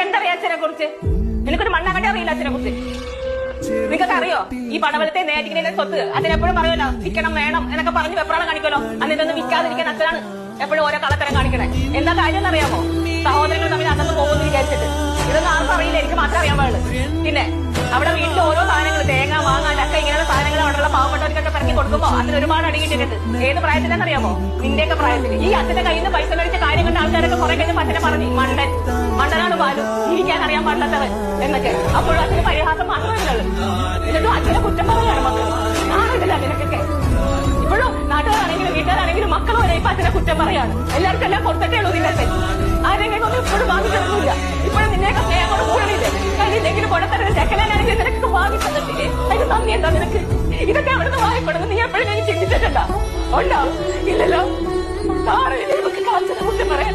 എന്തറിയാം അച്ഛനെ കുറിച്ച്? നിനക്കൊരു മണ്ണാങ്കട്ട അറിയില്ല അച്ഛനെ കുറിച്ച്. നിങ്ങൾക്ക് അറിയോ ഈ പടവലത്തെ നേടിക്കുന്നതിന്റെ സ്വത്ത് അതിനെപ്പോഴും പറയുമല്ലോ വിൽക്കണം വേണം എന്നൊക്കെ പറഞ്ഞ് വെപ്രാളം കാണിക്കുമല്ലോ. അന്ന് ഇതൊന്നും വിൽക്കാതിരിക്കാൻ അച്ഛനാണ് എപ്പോഴും ഓരോ കള്ളത്തരം കാണിക്കണേ. എന്താ കാര്യം എന്നറിയാമോ? സഹോദരങ്ങൾ തമ്മിൽ അന്നൊന്നും പോകുമെന്ന് വിചാരിച്ചിട്ട്. ഇതൊന്നും ആർക്കും അറിയില്ല, എനിക്ക് മാത്രം അറിയാൻ പാടുള്ളൂ. പിന്നെ അവിടെ വീട്ടിൽ ഓരോ സാധനങ്ങൾ തേങ്ങ മാങ്ങ ചക്ക ഇങ്ങനെയുള്ള സാധനങ്ങൾ അവിടെയുള്ള പാവപ്പെട്ടവർക്കൊക്കെ പിറക്കി കൊടുക്കുമ്പോ അതിന് ഒരുപാട് അടികിട്ടിട്ടുണ്ട്. ഏത് പ്രായത്തിലെന്നറിയാമോ? നിന്റെയൊക്കെ പ്രായത്തിൽ. ഈ അച്ഛന്റെ കയ്യിൽ നിന്ന് പൈസ മേടിച്ച കാര്യം കണ്ട ആൾക്കാരൊക്കെ കുറെ കഴിഞ്ഞ് അച്ഛനെ പറഞ്ഞു മണ്ടനാണ് പാലു, ജീവിക്കാൻ അറിയാൻ പാടില്ലാത്തവൻ എന്നൊക്കെ. അപ്പോഴും അച്ഛന് പരിഹാസം മാത്രമേ ഉള്ളൂ. എന്നിട്ടും അച്ഛനെ കുറ്റം പറയാണ് മക്കൾ. ഞാനില്ല അതിനൊക്കെ. ഇപ്പോഴും നാട്ടുകാരാണെങ്കിലും വീട്ടുകാരാണെങ്കിലും മക്കൾ വരെ ഇപ്പൊ അച്ഛനെ കുറ്റം പറയാണ്. എല്ലാവർക്കും എല്ലാം കൊടുത്തിട്ടേ ഉള്ളൂ. നിന്നത്തെ ആരെങ്കിലും ഒന്നും ഇപ്പോഴും വാങ്ങിച്ചെടുക്കില്ല. ഇപ്പോഴും നിന്നെയൊക്കെ സ്നേഹത്തോട് കൂടണില്ലേ? കയ്യിലെങ്കിലും കൊടത്തര ചെക്കനാണെങ്കിൽ നിനക്ക് വാങ്ങിച്ചെടുത്തില്ലേ? അതിന് നന്ദി എന്താ നിനക്ക്? ഇതൊക്കെ അവിടുന്ന് വാങ്ങിക്കൊടുന്ന് നീ എപ്പോഴും ഞാൻ ചിന്തിച്ചിട്ടുണ്ടോ? ഉണ്ടോ? ഇല്ലല്ലോ. കുറ്റം പറയാൻ